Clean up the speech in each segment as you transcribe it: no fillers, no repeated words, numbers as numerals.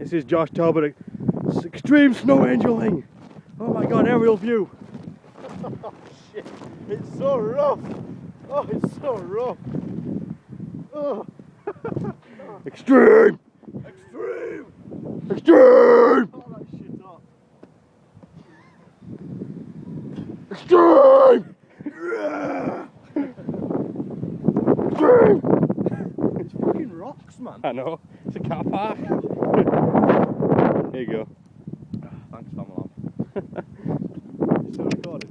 This is Josh Talbot. Extreme snow angeling. Oh my god, aerial view. Oh shit, it's so rough. Oh, it's so rough. Oh. Extreme! Extreme! Extreme! Oh, that shit up. Extreme! Extreme! It's fucking rocks, man. I know. It's a car park. Here you go. Thanks, Family. Still recording?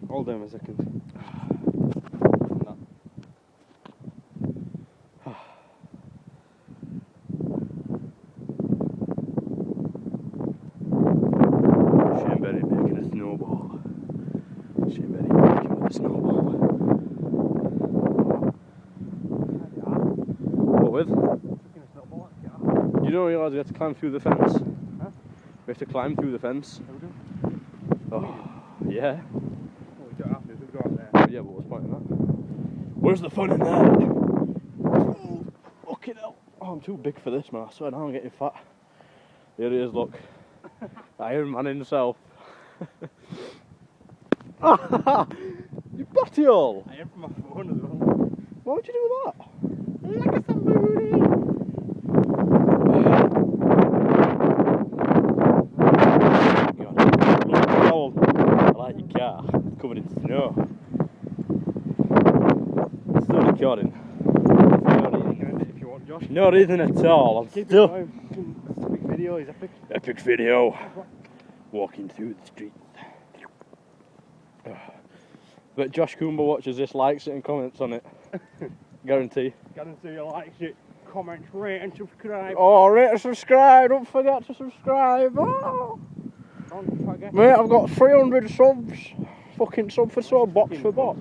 Hold on a second. Shane Berry making a snowball. Shane Berry making with a snowball. What with? You don't realise we have to climb through the fence? Huh? We have to climb through the fence. Oh, yeah. Well, we don't have to, we go out there. Yeah, but what's the point in that? Where's the fun in that? Oh, fucking hell. Oh, I'm too big for this, man. I swear now I'm getting fat. Here he is, look. Iron Man himself. You batty hole! I am from my phone as well. Why would you do that? Like a somebody! I like your car. It's covered in snow. It's still recording. If you want, Josh. No reason at all. I'm still. Epic video is epic. Epic video. Walking through the streets. But Josh Coomber watches this, likes it and comments on it. Guarantee. Guarantee he likes it. Comment, rate and subscribe. Oh, rate and subscribe. Don't forget to subscribe. Oh. Don't forget. Mate, I've got 300 subs. Fucking sub for sub, box for box.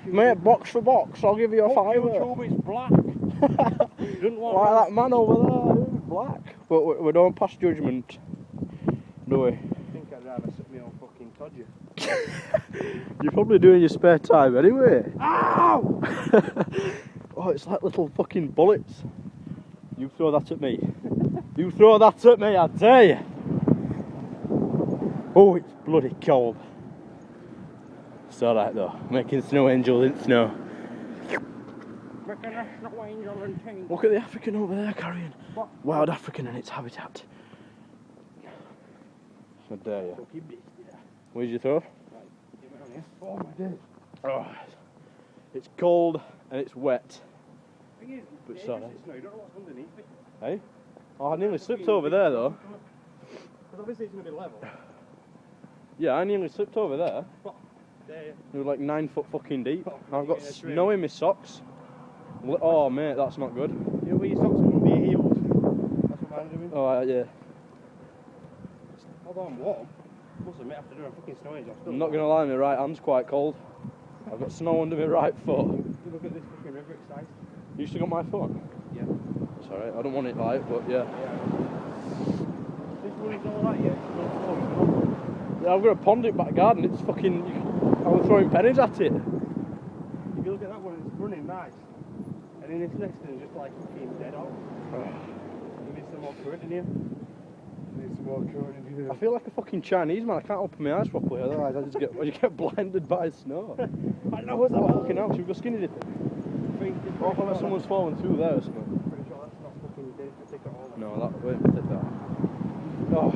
Mate, box for box. I'll give you a fiver. YouTube is black. Like that man over there, he's black. But we don't pass judgment, do we? I think I'd rather sit me on fucking Todger. You're probably doing your spare time anyway. Ow! Oh, it's like little fucking bullets. You throw that at me. You throw that at me, I dare you. Oh, it's bloody cold. It's alright though. Making snow angel in snow. Making a snow angel in tea. Look at the African over there carrying wild African in its habitat. I dare you. Where did you throw? Oh my days. Oh, it's cold and it's wet. But it's alright. You don't know what's underneath it. Hey? Oh, I nearly slipped over there though. Because obviously it's going to be level. Yeah, I nearly slipped over there. It was like 9 foot fucking deep. I've got snow in my socks. Oh mate, that's not good. You know where your socks are going to be your heels? That's what I'm doing. Oh yeah. Although I'm warm. I must admit after doing a fucking snow angel, I'm not going to lie, my right hand's quite cold. I've got snow under my right foot. Look at this fucking river, it's nice. You still got my phone? Yeah. It's alright, I don't want it light, but yeah. This one is alright, yeah. Yeah, I've got a pond in back garden, it's fucking... I was throwing pennies at it. If you look at that one, it's running nice. And in this next one, it's just like fucking dead out. You need some more current in here. I feel like a fucking Chinese man. I can't open my eyes properly, otherwise I just get blinded by snow. I know what's that fucking house. We've got skinny dipping. Or unless someone's fallen through there or something. Pretty sure that's not fucking dead to take it all. No, that wait, take that. Oh.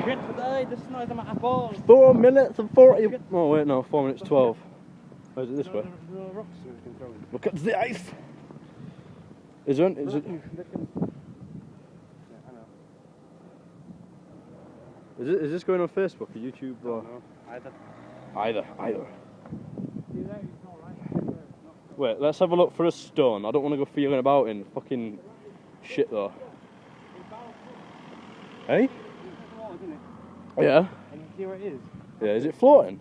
Shit today, the snow's on my apples. 4 minutes and 40. Oh wait, no, 4 minutes 12. Or is it this way? No rocks we can throw in. Look at the ice. Is it? Is this going on Facebook or YouTube or? No, either. Wait, let's have a look for a stone. I don't want to go feeling about in fucking shit though. Hey? Yeah. And you see where it is? Yeah, is it floating?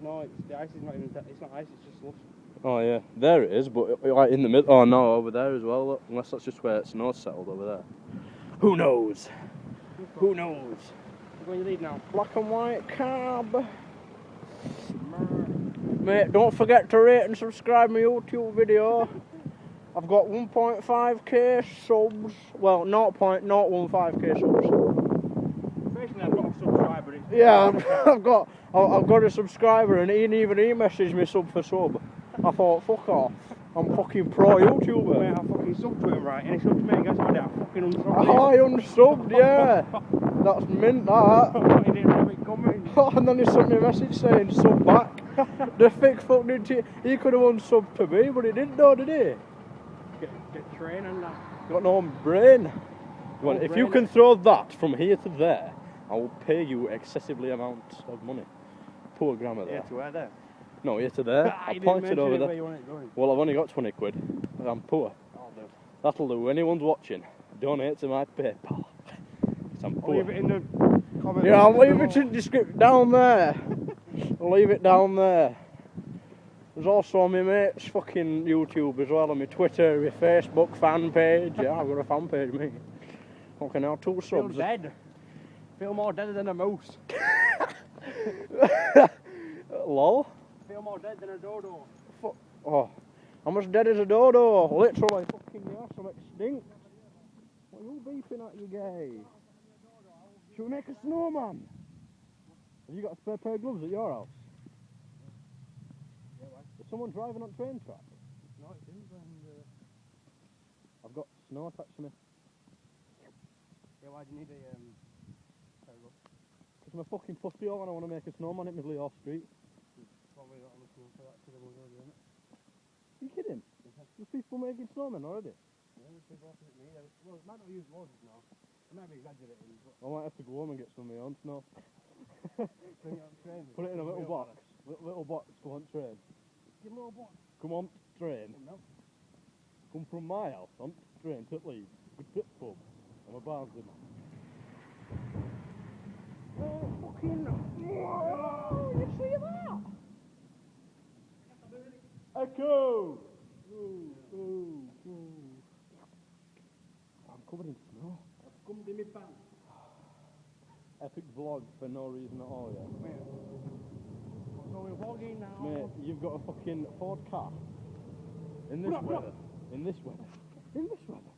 No, the ice is not even, it's not ice, it's just slush. Oh yeah, there it is, but like in the middle. Oh no, over there as well, look. Unless that's just where snow's settled over there. Who knows? Who knows? Where you lead now? Black and white cab. Mate, don't forget to rate and subscribe my YouTube video. I've got 1.5k subs. Well, 0.015k subs. Basically, I've got a subscriber. Yeah, I've got a subscriber, and he messaged me sub for sub. I thought, fuck off. I'm fucking pro YouTuber. Mate, I fucking subbed to him, right? And he subbed to me and guess what? I fucking unsubbed Oh, I unsubbed, yeah. That's mint, that. He didn't have it coming. And then he sent me a message saying sub back. The thick fuck did he could have unsubbed to me, but he didn't know, did he? Get train and that. Got no brain. Well, if you can throw that from here to there, I will pay you excessively amounts of money. Poor grammar there. Here to where there? No, here to there. I pointed over there. Where you want it going. Well, I've only got 20 quid. I'm poor. I'll do. That'll do. Anyone's watching, donate to my PayPal. 'Cause I'm poor. Leave it in the comment. Yeah, I'll leave it in the description down there. I'll leave it down there. There's also my mate's fucking YouTube as well, and my Twitter, my Facebook fan page. Yeah, I've got a fan page, mate. Fucking hell, 2 Feel subs. dead. Feel more dead than a mouse. Lol. Feel more dead than a dodo. Oh, I'm as dead as a dodo. Literally, fucking yes, I'm extinct. What are you beefing at, you gay? Should we make a snowman? Have you got a spare pair of gloves at your house? Yeah, why? Is someone driving on train track? No, it didn't. I've got snow attached to me. Yeah, why do you need a pair of gloves? Because I'm a fucking pussy hole and I want to make a snowman at Midley Horse Street. Probably not enough room for that because everyone's already in it. Are you kidding? There's people making snowmen already. Yeah, there's people opposite me. Well, it might not use loads now. I might be exaggerating, but... I might have to go home and get some of my own snow. Bring it on train. Put it in a little box. Little box, go on train. Give him a little box. Come on train. No. Come from my house on train to Leeds. Good tip pub. I'm a Barnsley man. Oh, fucking... Whoa, you see that? Echo! I'm covered in snow. I've come to me pants. Epic vlog for no reason at all, yeah? Mate. So we're vlogging now. Mate, you've got a fucking Ford car. In this weather. In this weather. In this weather.